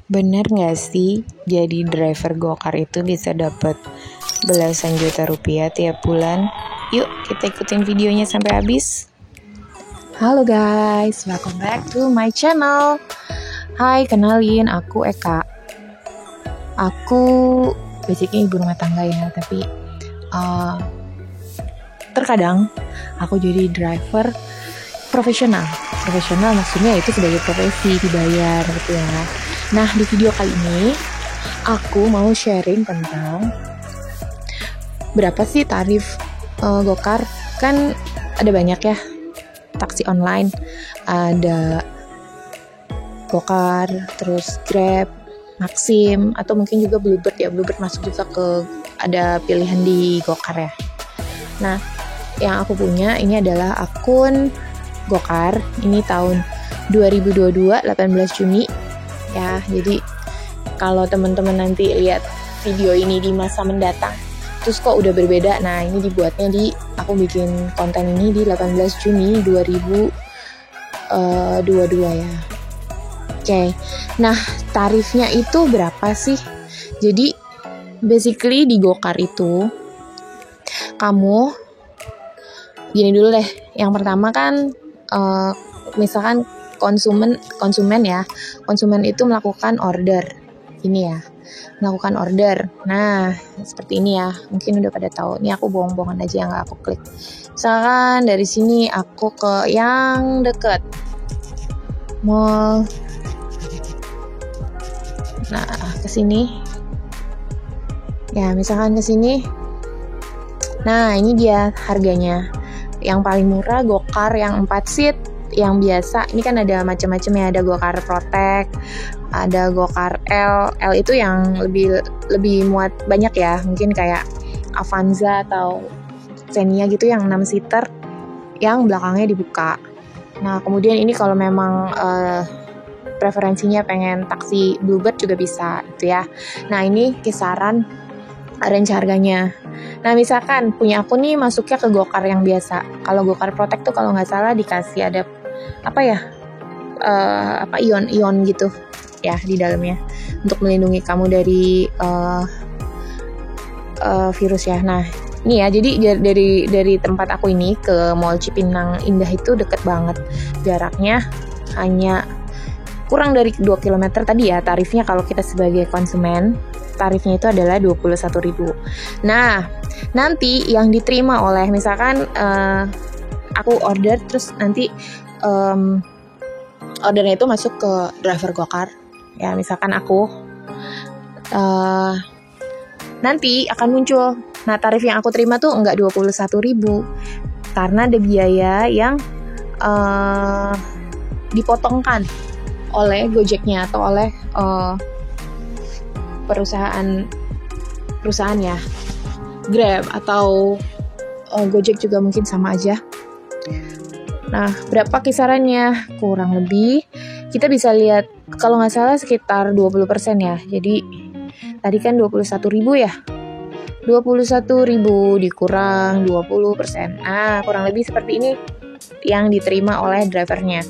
Bener nggak sih, jadi driver Gokar itu bisa dapat belasan juta rupiah tiap bulan? Yuk kita ikutin videonya sampai habis. Halo guys, welcome back to my channel. Hai, kenalin aku Eka. Aku basically ibu rumah tangga ya, tapi terkadang aku jadi driver profesional. Profesional maksudnya itu sebagai profesi, dibayar gitu ya. Nah, di video kali ini aku mau sharing tentang berapa sih tarif Gokar. Kan ada banyak ya, taksi online, ada Gokar, terus Grab, Maxim, atau mungkin juga Bluebird ya. Bluebird masuk juga ke ada pilihan di Gokar ya. Nah, yang aku punya ini adalah akun Gokar. Ini tahun 2022, 18 Juni. Ya, jadi kalau teman-teman nanti lihat video ini di masa mendatang, terus kok udah berbeda. Nah, ini dibuatnya aku bikin konten ini di 18 Juni 2022 ya. Oke. Nah, tarifnya itu berapa sih? Jadi basically di Gokar itu kamu gini dulu deh. Yang pertama kan misalkan konsumen itu melakukan order ini ya, melakukan order. Nah, seperti ini ya, mungkin udah pada tahu. Ini aku bohong-bohongan aja, nggak aku klik. Misalkan dari sini aku ke yang deket mall. Nah, ke sini ya, misalkan ke sini. Nah, ini dia harganya. Yang paling murah Gokar yang 4 seat. Yang biasa, ini kan ada macam-macam ya, ada Gokar Protect, ada Gokar L itu yang lebih muat banyak ya, mungkin kayak Avanza atau Xenia gitu yang 6 seater yang belakangnya dibuka. Nah, kemudian ini kalau memang preferensinya pengen taksi Bluebird juga bisa gitu ya. Nah, ini kisaran range harganya. Nah, misalkan punya aku nih masuknya ke Gokar yang biasa. Kalau Gokar Protect tuh kalau nggak salah dikasih ada ion gitu ya di dalamnya untuk melindungi kamu dari virus ya. Nah, ini ya, jadi dari tempat aku ini ke Mall Cipinang Indah itu deket banget. Jaraknya hanya kurang dari 2 km tadi ya. Tarifnya kalau kita sebagai konsumen, tarifnya itu adalah 21.000. Nah, nanti yang diterima oleh misalkan aku order, terus nanti ordernya itu masuk ke driver Gokar ya, misalkan aku nanti akan muncul. Nah, tarif yang aku terima tuh enggak 21.000 karena ada biaya yang dipotongkan oleh Gojeknya atau oleh perusahaan ya, Grab atau Gojek juga mungkin sama aja. Nah, berapa kisarannya? Kurang lebih kita bisa lihat, kalau nggak salah sekitar 20% ya. Jadi tadi kan 21.000 ya, 21.000 dikurang 20%. Nah, kurang lebih seperti ini yang diterima oleh drivernya.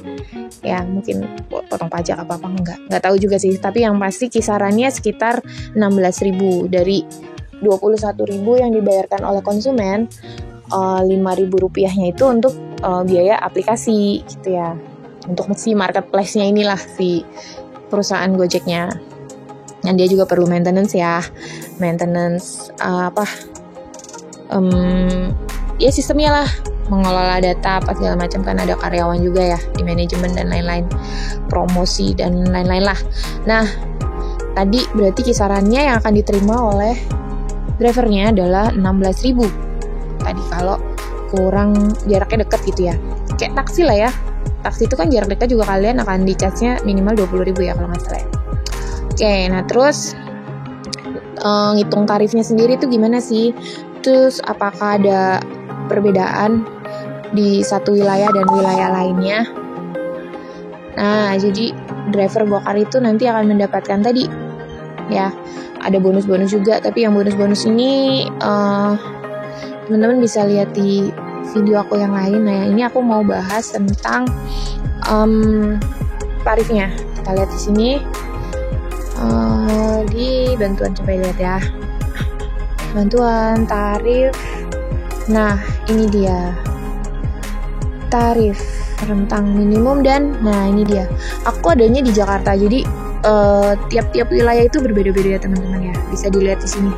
Ya, mungkin potong pajak apa nggak tahu juga sih. Tapi yang pasti kisarannya sekitar 16.000 dari 21.000 yang dibayarkan oleh konsumen. 5.000 rupiahnya itu untuk biaya aplikasi gitu ya, untuk si marketplace-nya inilah, si perusahaan Gojeknya. Dan dia juga perlu maintenance ya, ya sistemnya lah, mengelola data apa segala macam, kan ada karyawan juga ya di manajemen dan lain-lain, promosi dan lain-lain lah. Nah, tadi berarti kisarannya yang akan diterima oleh drivernya adalah 16.000 tadi kalau kurang jaraknya dekat gitu ya, kayak taksi lah ya. Taksi itu kan jarak dekat juga kalian akan dicasnya minimal 20.000 ya kalau nggak salah ya. Oke, nah terus ngitung tarifnya sendiri itu gimana sih? Terus apakah ada perbedaan di satu wilayah dan wilayah lainnya? Nah, jadi driver Gokar itu nanti akan mendapatkan tadi ya, ada bonus-bonus juga, tapi yang bonus-bonus ini teman-teman bisa lihat di video aku yang lain. Nah, ini aku mau bahas tentang tarifnya. Kita lihat di sini. Di bantuan, coba lihat ya, bantuan tarif. Nah, ini dia tarif rentang minimum dan nah ini dia. Aku adanya di Jakarta, jadi tiap-tiap wilayah itu berbeda-beda ya teman-teman ya. Bisa dilihat di sini.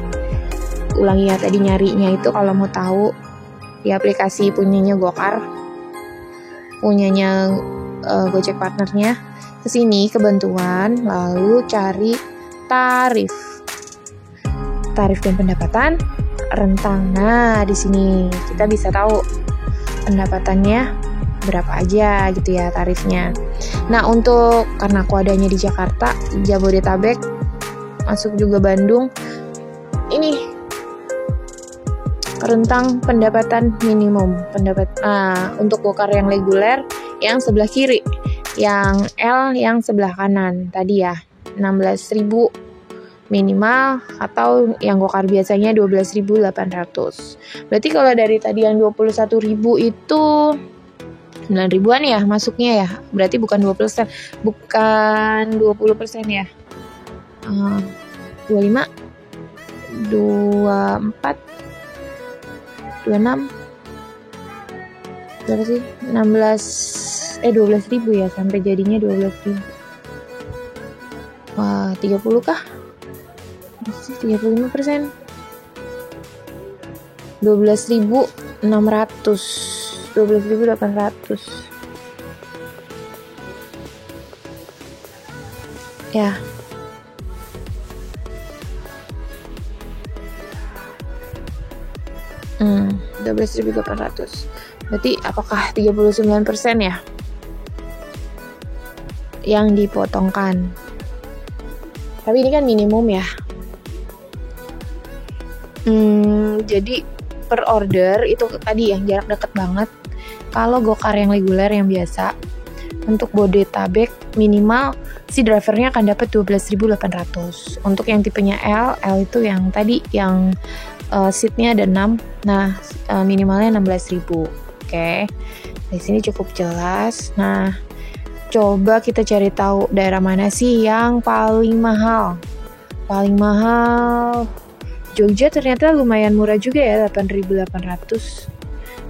Ulangi ya, tadi nyarinya itu kalau mau tahu di aplikasi punyanya Gokar, punyanya Gojek partnernya. Kesini ke bantuan, lalu cari tarif dan pendapatan rentang. Nah, di sini kita bisa tahu pendapatannya berapa aja gitu ya tarifnya. Nah, karena aku adanya di Jakarta, Jabodetabek, masuk juga Bandung, ini rentang pendapatan minimum. Untuk Gokar yang reguler yang sebelah kiri, yang L yang sebelah kanan tadi ya, 16.000 minimal, atau yang Gokar biasanya 12.800. Berarti kalau dari tadi yang 21.000 itu 9.000-an ya masuknya ya. Berarti bukan 20%, bukan 20% ya. 25, 24, 26, berapa sih? 12.000 ya, sampai jadinya 12.000. Wah, 30 kah? 35%. 12.600, 12.800. Ya. Hmm, 12.800. Berarti apakah 39% ya yang dipotongkan? Tapi ini kan minimum ya. Jadi per order itu tadi yang jarak dekat banget. Kalau Gokar yang reguler yang biasa, untuk Bodetabek minimal si drivernya akan dapat 12.800. Untuk yang tipenya L itu yang tadi yang seatnya ada 6. Nah, minimalnya 16.000. Oke. Di sini cukup jelas. Nah, coba kita cari tahu daerah mana sih yang paling mahal. Paling mahal Jogja ternyata lumayan murah juga ya, 8.800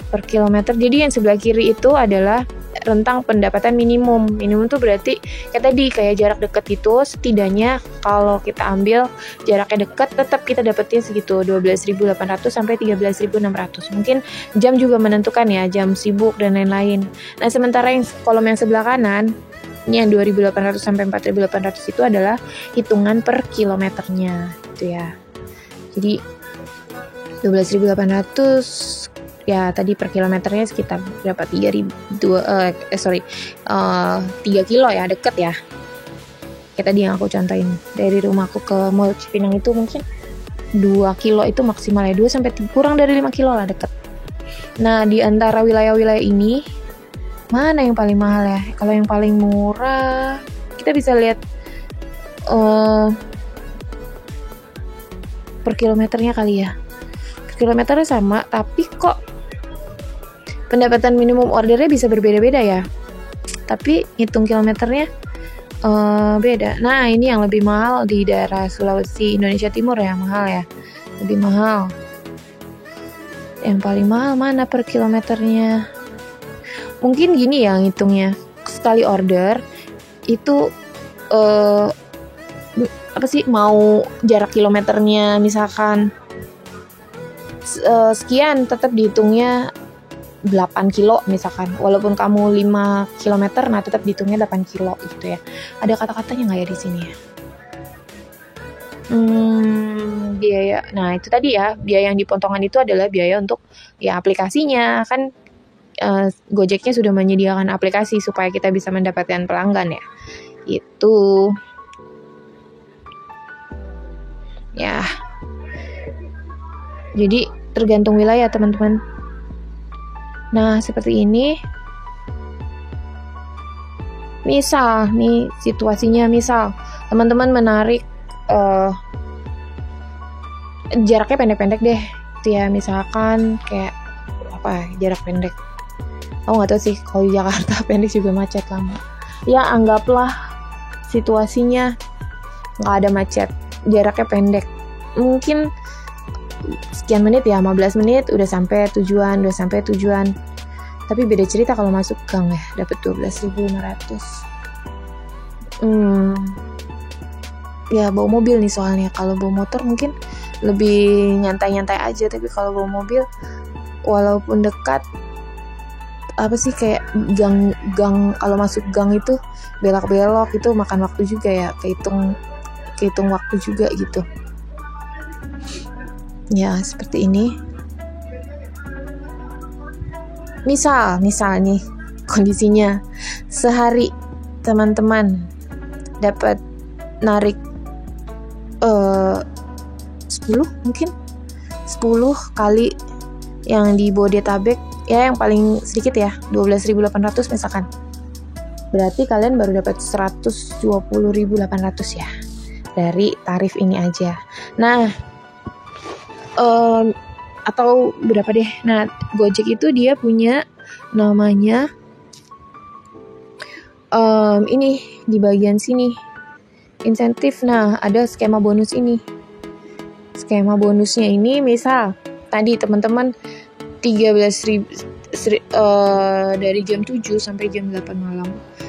per kilometer. Jadi yang sebelah kiri itu adalah rentang pendapatan minimum. Minimum tuh berarti kayak jarak dekat itu, setidaknya kalau kita ambil jaraknya dekat tetap kita dapetnya segitu, 12.800 sampai 13.600. Mungkin jam juga menentukan ya, jam sibuk dan lain-lain. Nah, sementara yang kolom yang sebelah kanan, ini yang 2.800 sampai 4.800 itu adalah hitungan per kilometernya gitu ya. Jadi 12.800 ya tadi per kilometernya sekitar berapa? 3 kilo ya, deket ya. Kayak tadi yang aku contohin, dari rumahku ke Mall Cipinang itu mungkin 2 kilo itu maksimal ya, 2 sampai kurang dari 5 kilo lah, deket. Nah, di antara wilayah-wilayah ini mana yang paling mahal ya? Kalau yang paling murah kita bisa lihat per kilometernya kali ya. Per kilometernya sama, tapi kok pendapatan minimum ordernya bisa berbeda-beda ya. Tapi hitung kilometernya beda. Nah, ini yang lebih mahal di daerah Sulawesi, Indonesia Timur ya, mahal ya. Lebih mahal. Yang paling mahal mana per kilometernya? Mungkin gini ya ngitungnya. Sekali order itu mau jarak kilometernya misalkan sekian, tetap dihitungnya 8 kilo misalkan, walaupun kamu 5 km, nah tetap dihitungnya 8 kilo gitu ya. Ada kata-katanya nggak ya di sini ya? Biaya, nah itu tadi ya, biaya yang dipotongkan itu adalah biaya untuk ya aplikasinya kan. Gojeknya sudah menyediakan aplikasi supaya kita bisa mendapatkan pelanggan ya, itu ya. Jadi tergantung wilayah teman-teman. Nah, seperti ini. Misal nih situasinya, misal teman-teman menarik jaraknya pendek-pendek deh. Itu ya, misalkan kayak jarak pendek. Aku nggak tahu sih kalau di Jakarta pendek juga macet lama. Ya, anggaplah situasinya nggak ada macet, jaraknya pendek, mungkin sekian menit ya, 15 menit udah sampai tujuan. Tapi beda cerita kalau masuk gang ya, dapat 12.500. Ya bawa mobil nih soalnya. Kalau bawa motor mungkin lebih nyantai-nyantai aja, tapi kalau bawa mobil walaupun dekat, apa sih, kayak gang kalau masuk gang itu belok-belok itu makan waktu juga ya, kehitung waktu juga gitu. Ya seperti ini. Misal nih kondisinya sehari teman-teman dapat narik 10 kali yang di Bodetabek ya, yang paling sedikit ya 12.800 misalkan. Berarti kalian baru dapat 120.800 ya dari tarif ini aja. Nah, atau berapa deh. Nah, Gojek itu dia punya namanya ini di bagian sini insentif. Nah, ada skema bonus ini. Skema bonusnya ini misal tadi teman-teman 13.000 dari jam 7 sampai jam 8 malam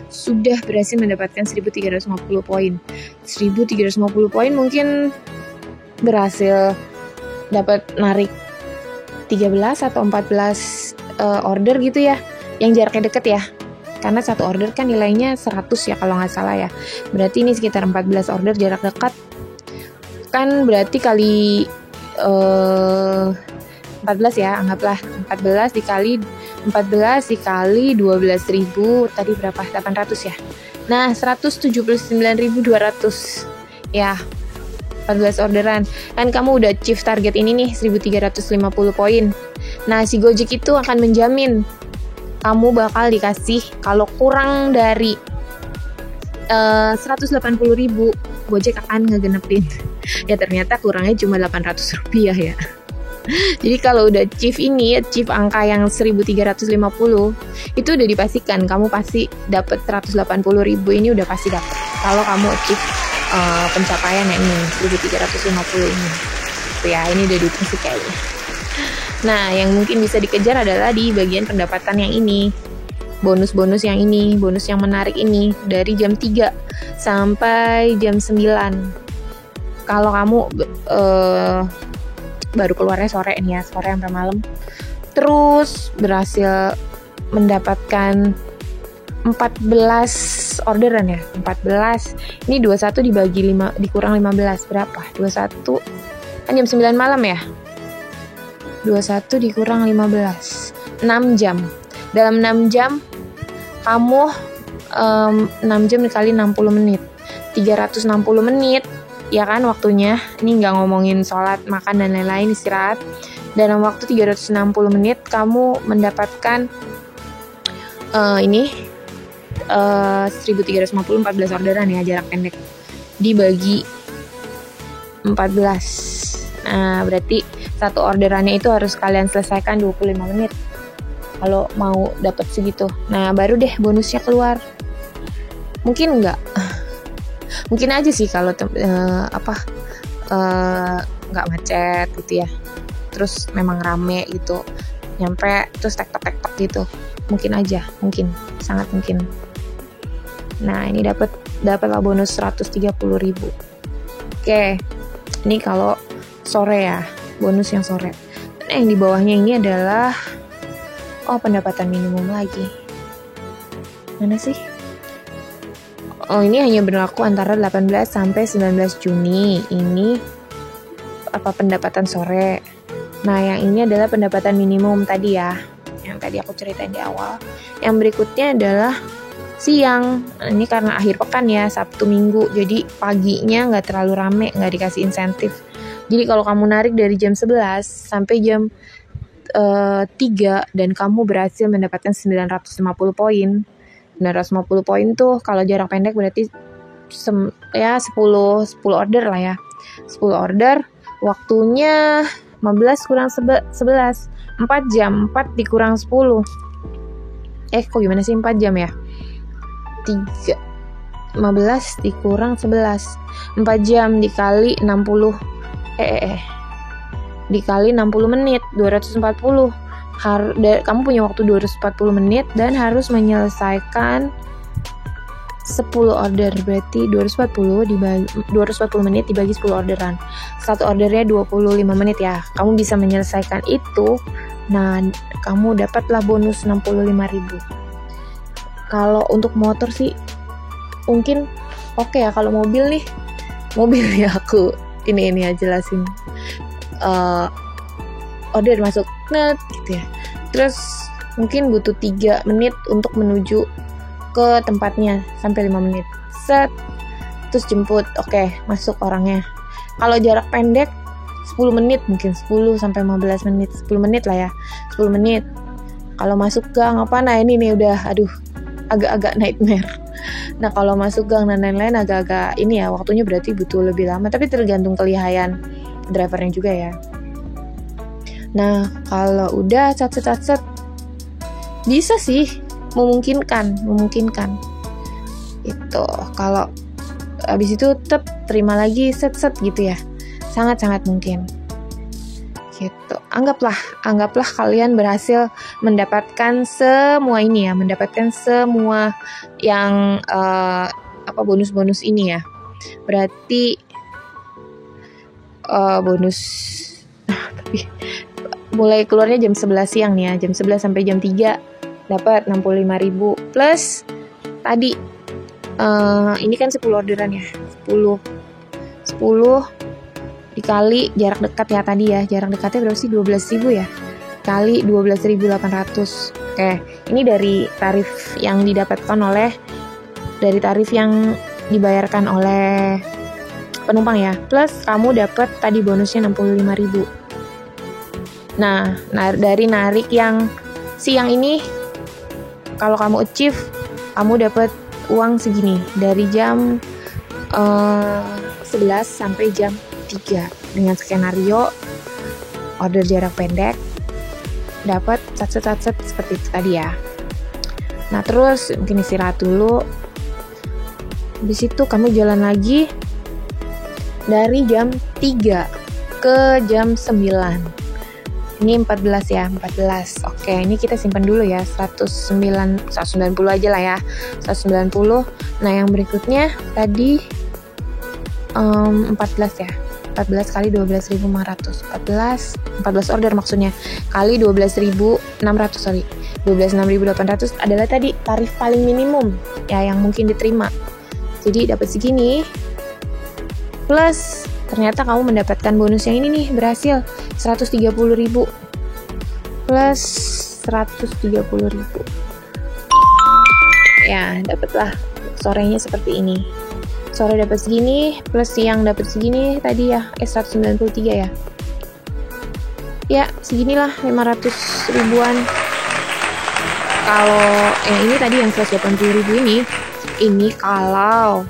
sudah berhasil mendapatkan 1.350 poin. 1.350 poin mungkin berhasil dapat narik 13 atau 14 order gitu ya, yang jaraknya deket ya, karena satu order kan nilainya 100 ya kalau nggak salah ya. Berarti ini sekitar 14 order jarak dekat kan, berarti kali 14 ya, anggaplah 14 dikali 12.000 tadi berapa, 800 ya. Nah 179.200 ya, 14 orderan. Kan kamu udah achieve target ini nih, 1.350 poin. Nah, si Gojek itu akan menjamin kamu bakal dikasih, kalau kurang dari 180.000, Gojek akan ngegenepin. Ya ternyata kurangnya cuma 800 rupiah ya. Jadi kalau udah achieve angka yang 1.350, itu udah dipastikan kamu pasti dapat 180.000 ini, udah pasti dapat. Kalau kamu achieve pencapaian yang ini 1.350 ini ya, ini udah dihitung kayaknya. Nah, yang mungkin bisa dikejar adalah di bagian pendapatan yang ini, bonus-bonus yang ini, bonus yang menarik ini dari jam 3 sampai jam 9. Kalau kamu baru keluarnya sore nih ya, sore sampai malam, terus berhasil mendapatkan 14 orderan ya, 14. Ini 21 dibagi 5 dikurang 15 berapa? 21 kan jam 9 malam ya. 21 dikurang 15, 6 jam. Dalam 6 jam kamu 6 jam dikali 60 menit, 360 menit ya kan waktunya. Ini nggak ngomongin sholat, makan dan lain-lain, istirahat. Dalam waktu 360 menit kamu mendapatkan ini 1.350, 14 orderan ya, jarak pendek dibagi 14. Nah, berarti satu orderannya itu harus kalian selesaikan 25 menit kalau mau dapat segitu. Nah, baru deh bonusnya keluar. Mungkin enggak. Mungkin aja sih kalau enggak macet gitu ya. Terus memang rame gitu. Nyampe terus tek-tek gitu. Mungkin aja, mungkin, sangat mungkin. Nah, ini dapatlah bonus 130.000. Oke. Ini kalau sore ya, bonus yang sore. Nah, yang di bawahnya ini adalah pendapatan minimum lagi. Mana sih? Oh, ini hanya berlaku antara 18 sampai 19 Juni. Ini pendapatan sore. Nah, yang ini adalah pendapatan minimum tadi ya, yang tadi aku ceritain di awal. Yang berikutnya adalah siang. Ini karena akhir pekan ya, Sabtu Minggu, jadi paginya nggak terlalu rame, nggak dikasih insentif. Jadi kalau kamu narik dari jam 11 sampai jam 3 dan kamu berhasil mendapatkan 950 poin. 950 poin tuh kalau jarak pendek berarti 10 order lah ya. 10 order, waktunya 15 kurang 11, 4 jam, 4 dikurang 10. Kok gimana sih 4 jam ya? 3 15 dikurang 11, 4 jam dikali 60 dikali 60 menit 240. Kamu punya waktu 240 menit dan harus menyelesaikan 10 order, berarti 240 menit dibagi 10 orderan. Satu ordernya 25 menit ya. Kamu bisa menyelesaikan itu. Nah, kamu dapatlah bonus 65.000. Kalau untuk motor sih mungkin oke ya. Kalau mobil ya aku ini ya jelasin. Order masuk net gitu ya. Terus mungkin butuh 3 menit untuk menuju ke tempatnya sampai 5 menit. Set. Terus jemput. Oke, masuk orangnya. Kalau jarak pendek 10 menit, mungkin 10 sampai 15 menit. 10 menit lah ya. 10 menit. Kalau masuk gang apa, nah ini nih udah agak-agak nightmare. Nah, kalau masuk gang dan lain-lain agak-agak ini ya, waktunya berarti butuh lebih lama, tapi tergantung kelihayan drivernya juga ya. Nah, kalau udah set bisa sih, memungkinkan itu. Kalau habis itu tetap terima lagi set gitu ya, sangat mungkin gitu. Anggaplah kalian berhasil mendapatkan semua ini ya, mendapatkan semua yang bonus ini ya. Berarti bonus tapi mulai keluarnya jam 11 siang nih ya, jam 11 sampai jam 3 dapat 65.000 plus tadi ini kan 10 orderan ya, 10 dikali jarak dekat ya tadi ya. Jarak dekatnya berapa sih? 12.000 ya, kali 12.800. Oke, ini dari tarif yang dibayarkan oleh penumpang ya, plus kamu dapat tadi bonusnya 65.000. Nah, dari narik yang siang ini, kalau kamu achieve, kamu dapat uang segini dari jam 11 sampai jam 3 dengan skenario order jarak pendek dapat set seperti itu tadi ya. Nah, terus mungkin istirahat dulu. Habis itu kamu jalan lagi dari jam 3 ke jam 9. Ini 14 ya, 14. Oke, ini kita simpan dulu ya, 190 aja lah ya, 190. Nah, yang berikutnya tadi 14 ya, 14 kali 12.500, 14 order maksudnya, kali 12.600 adalah tadi tarif paling minimum ya yang mungkin diterima. Jadi dapat segini, plus ternyata kamu mendapatkan bonus yang ini nih, berhasil 130.000 plus 130.000 ya, dapatlah sorenya seperti ini. Sore dapat segini plus siang dapat segini tadi ya, 193 ya. Ya, seginilah 500 ribuan. Kalau yang ini tadi yang 180.000 ini kalau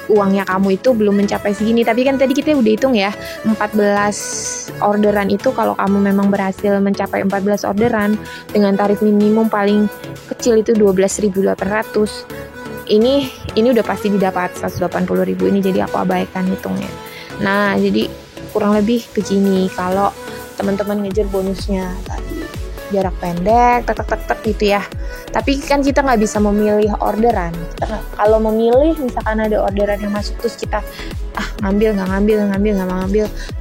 uangnya kamu itu belum mencapai segini. Tapi kan tadi kita udah hitung ya, 14 orderan itu kalau kamu memang berhasil mencapai 14 orderan dengan tarif minimum paling kecil itu 12.800. Ini udah pasti didapat 180.000 ini, jadi aku abaikan hitungnya. Nah, jadi kurang lebih begini kalau teman-teman ngejar bonusnya tadi. Jarak pendek, tek gitu ya. Tapi kan kita nggak bisa memilih orderan. Kalau memilih, misalkan ada orderan yang masuk terus kita nggak ngambil. Nah,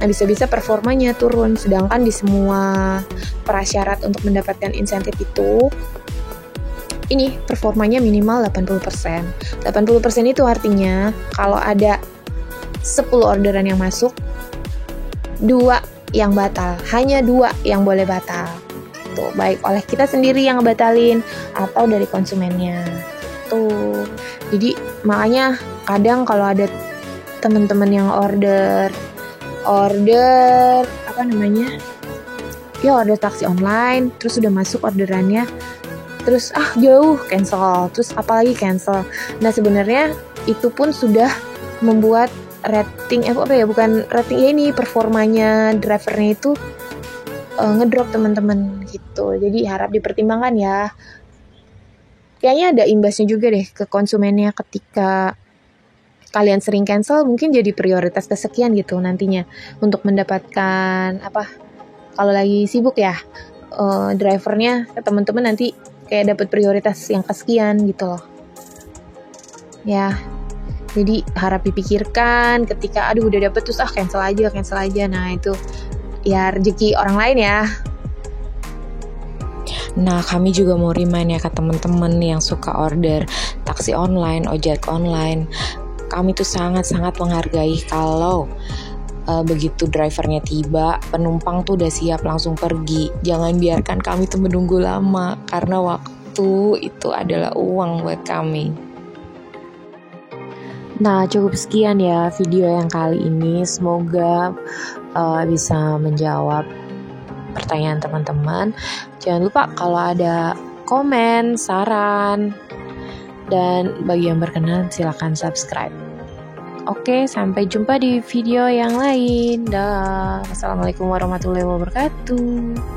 bisa-bisa performanya turun. Sedangkan di semua prasyarat untuk mendapatkan insentif itu, ini performanya minimal 80%. 80% itu artinya kalau ada 10 orderan yang masuk, 2 yang batal, hanya 2 yang boleh batal. Baik oleh kita sendiri yang ngebatalin atau dari konsumennya. Jadi makanya kadang kalau ada teman-teman yang order order taksi online, terus udah masuk orderannya, terus jauh, cancel, terus apalagi cancel. Nah, sebenarnya itu pun sudah membuat performanya drivernya itu ngedrop teman-teman gitu. Jadi harap dipertimbangkan ya. kayaknya ada imbasnya juga deh ke konsumennya ketika kalian sering cancel, mungkin jadi prioritas kesekian gitu nantinya untuk mendapatkan kalau lagi sibuk ya drivernya teman-teman nanti kayak dapat prioritas yang kesekian gitu loh ya. Jadi harap dipikirkan ketika udah dapet terus cancel aja. Nah itu ya rezeki orang lain ya. Nah, kami juga mau remind ya ke teman-teman yang suka order taksi online, ojek online. Kami tuh sangat-sangat menghargai kalau begitu drivernya tiba, penumpang tuh udah siap langsung pergi. Jangan biarkan kami tuh menunggu lama, karena waktu itu adalah uang buat kami. Nah, cukup sekian ya video yang kali ini. Semoga bisa menjawab pertanyaan teman-teman. Jangan lupa kalau ada komen, saran, dan bagi yang berkenan silakan subscribe. Oke, sampai jumpa di video yang lain. Dah. Assalamualaikum warahmatullahi wabarakatuh.